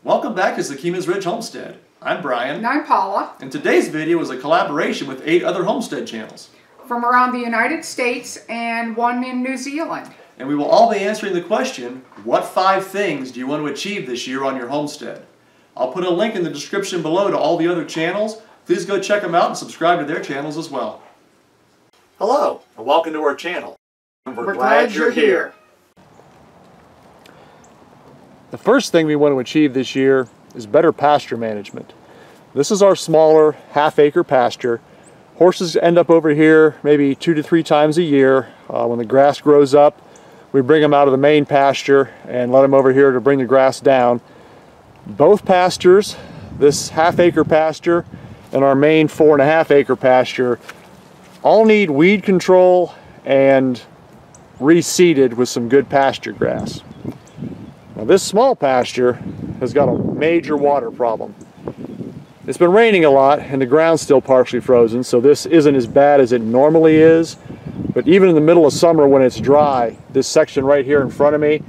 Welcome back to Zakima's Ridge Homestead. I'm Brian. And I'm Paula. And today's video is a collaboration with 8 other homestead channels from around the United States and one in New Zealand. And we will all be answering the question, what 5 things do you want to achieve this year on your homestead? I'll put a link in the description below to all the other channels. Please go check them out and subscribe to their channels as well. Hello, and welcome to our channel. We're glad you're here. The first thing we want to achieve this year is better pasture management. This is our smaller half-acre pasture. Horses end up over here maybe 2 to 3 times a year. When the grass grows up, we bring them out of the main pasture and let them over here to bring the grass down. Both pastures, this half-acre pasture and our main 4.5-acre pasture, all need weed control and reseeded with some good pasture grass. Now this small pasture has got a major water problem. It's been raining a lot and the ground's still partially frozen, so this isn't as bad as it normally is. But even in the middle of summer when it's dry, this section right here in front of me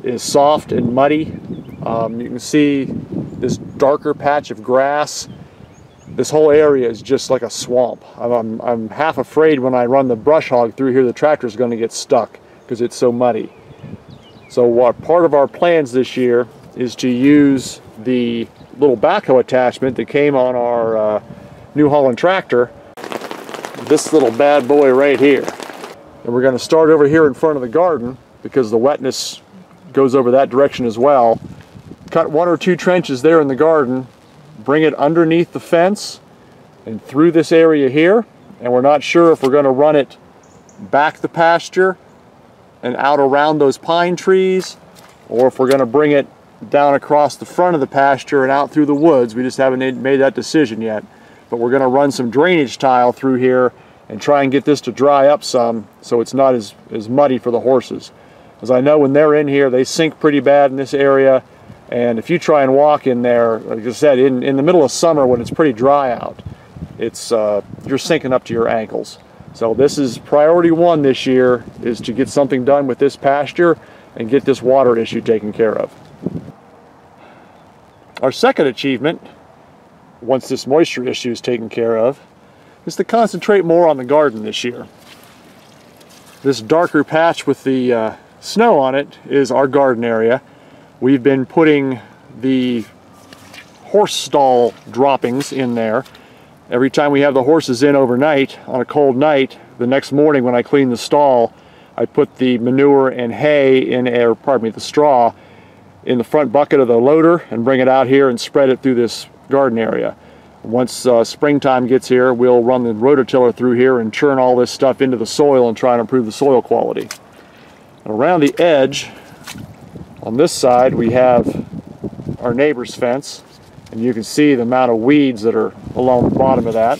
is soft and muddy. You can see this darker patch of grass. This whole area is just like a swamp. I'm half afraid when I run the brush hog through here the tractor's going to get stuck because it's so muddy. So part of our plans this year is to use the little backhoe attachment that came on our New Holland tractor, this little bad boy right here. And we're going to start over here in front of the garden because the wetness goes over that direction as well. Cut 1 or 2 trenches there in the garden, bring it underneath the fence and through this area here, and we're not sure if we're going to run it back the pasture and out around those pine trees, or if we're going to bring it down across the front of the pasture and out through the woods. We just haven't made that decision yet. But we're going to run some drainage tile through here and try and get this to dry up some so it's not as muddy for the horses. As I know, when they're in here, they sink pretty bad in this area, and if you try and walk in there, like I said, in the middle of summer when it's pretty dry out, it's you're sinking up to your ankles. So this is priority 1 this year, is to get something done with this pasture and get this water issue taken care of. Our second achievement, once this moisture issue is taken care of, is to concentrate more on the garden this year. This darker patch with the snow on it is our garden area. We've been putting the horse stall droppings in there. Every time we have the horses in overnight, on a cold night, the next morning when I clean the stall, I put the manure and hay in, the straw in the front bucket of the loader and bring it out here and spread it through this garden area. Once springtime gets here, we'll run the rototiller through here and churn all this stuff into the soil and try and improve the soil quality. Around the edge, on this side, we have our neighbor's fence, and you can see the amount of weeds that are along the bottom of that.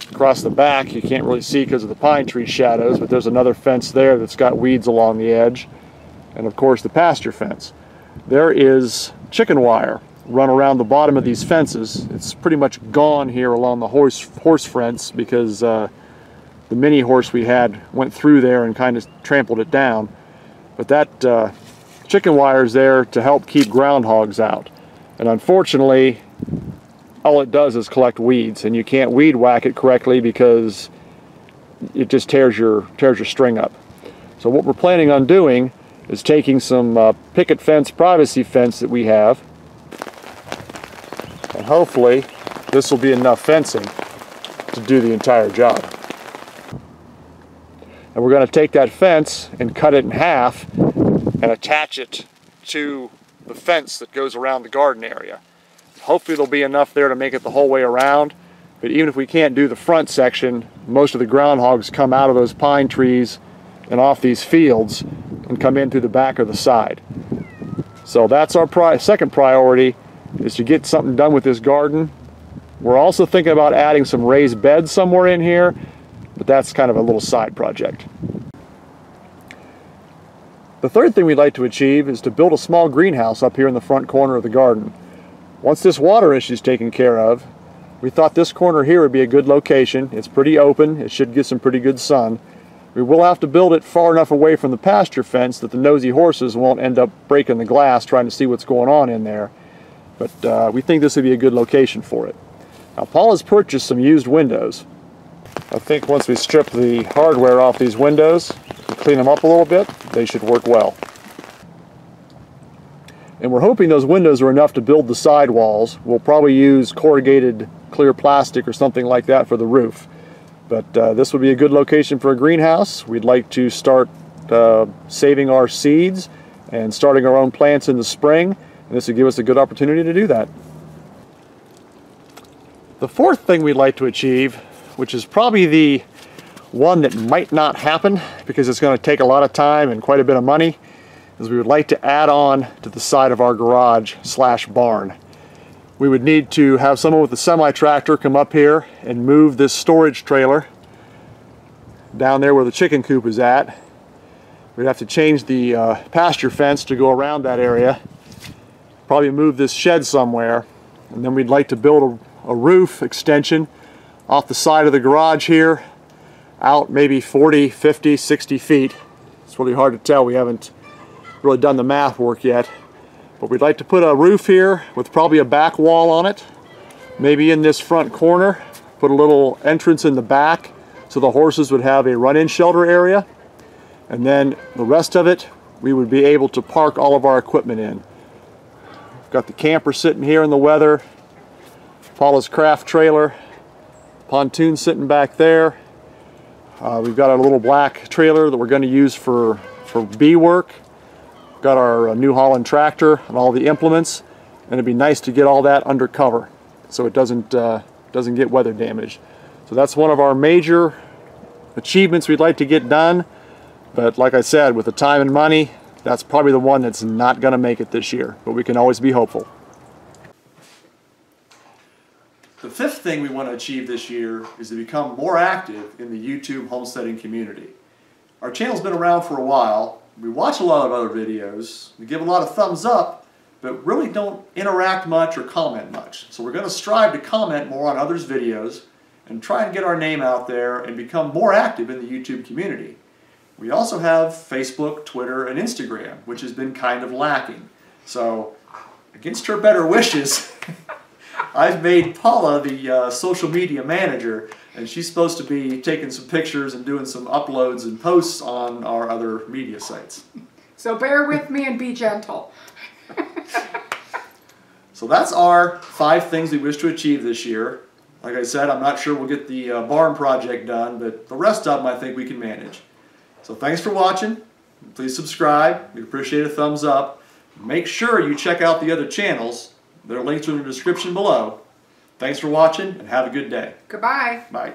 Across the back, you can't really see because of the pine tree shadows, but there's another fence there that's got weeds along the edge. And of course the pasture fence. There is chicken wire run around the bottom of these fences. It's pretty much gone here along the horse fence because the mini horse we had went through there and kind of trampled it down. But that chicken wire is there to help keep groundhogs out. And unfortunately, all it does is collect weeds, and you can't weed whack it correctly because it just tears your string up. So what we're planning on doing is taking some picket fence, privacy fence that we have, and hopefully this will be enough fencing to do the entire job. And we're going to take that fence and cut it in half and attach it to the fence that goes around the garden area. Hopefully there'll be enough there to make it the whole way around, but even if we can't do the front section, most of the groundhogs come out of those pine trees and off these fields and come in through the back or the side. So that's our second priority, is to get something done with this garden. We're also thinking about adding some raised beds somewhere in here, but that's kind of a little side project. The third thing we'd like to achieve is to build a small greenhouse up here in the front corner of the garden. Once this water issue is taken care of, we thought this corner here would be a good location. It's pretty open, it should get some pretty good sun. We will have to build it far enough away from the pasture fence that the nosy horses won't end up breaking the glass trying to see what's going on in there. but we think this would be a good location for it. Now, Paul has purchased some used windows. I think once we strip the hardware off these windows and clean them up a little bit, they should work well. And we're hoping those windows are enough to build the side walls. We'll probably use corrugated clear plastic or something like that for the roof. But this would be a good location for a greenhouse. We'd like to start saving our seeds and starting our own plants in the spring, and this would give us a good opportunity to do that. The fourth thing we'd like to achieve, which is probably the one that might not happen because it's going to take a lot of time and quite a bit of money, is we would like to add on to the side of our garage / barn. We would need to have someone with a semi-tractor come up here and move this storage trailer down there where the chicken coop is at. We'd have to change the pasture fence to go around that area, probably move this shed somewhere, and then we'd like to build a roof extension off the side of the garage here, out maybe 40, 50, 60 feet. It's really hard to tell. We haven't really done the math work yet. But we'd like to put a roof here with probably a back wall on it. Maybe in this front corner, put a little entrance in the back so the horses would have a run-in shelter area. And then the rest of it, we would be able to park all of our equipment in. We've got the camper sitting here in the weather, Paula's craft trailer, pontoon sitting back there. We've got a little black trailer that we're going to use for bee work. Got our New Holland tractor and all the implements, and it'd be nice to get all that under cover so it doesn't get weather damaged. So that's one of our major achievements we'd like to get done, but like I said, with the time and money, that's probably the one that's not going to make it this year, but we can always be hopeful. The fifth thing we want to achieve this year is to become more active in the YouTube homesteading community. Our channel's been around for a while. We watch a lot of other videos, we give a lot of thumbs up, but really don't interact much or comment much. So we're going to strive to comment more on others' videos and try and get our name out there and become more active in the YouTube community. We also have Facebook, Twitter, and Instagram, which has been kind of lacking. So, against her better wishes, I've made Paula the social media manager, and she's supposed to be taking some pictures and doing some uploads and posts on our other media sites. So bear with me and be gentle. So that's our 5 things we wish to achieve this year. Like I said, I'm not sure we'll get the barn project done, but the rest of them I think we can manage. So thanks for watching. Please subscribe. We'd appreciate a thumbs up. Make sure you check out the other channels. There are links in the description below. Thanks for watching and have a good day. Goodbye. Bye.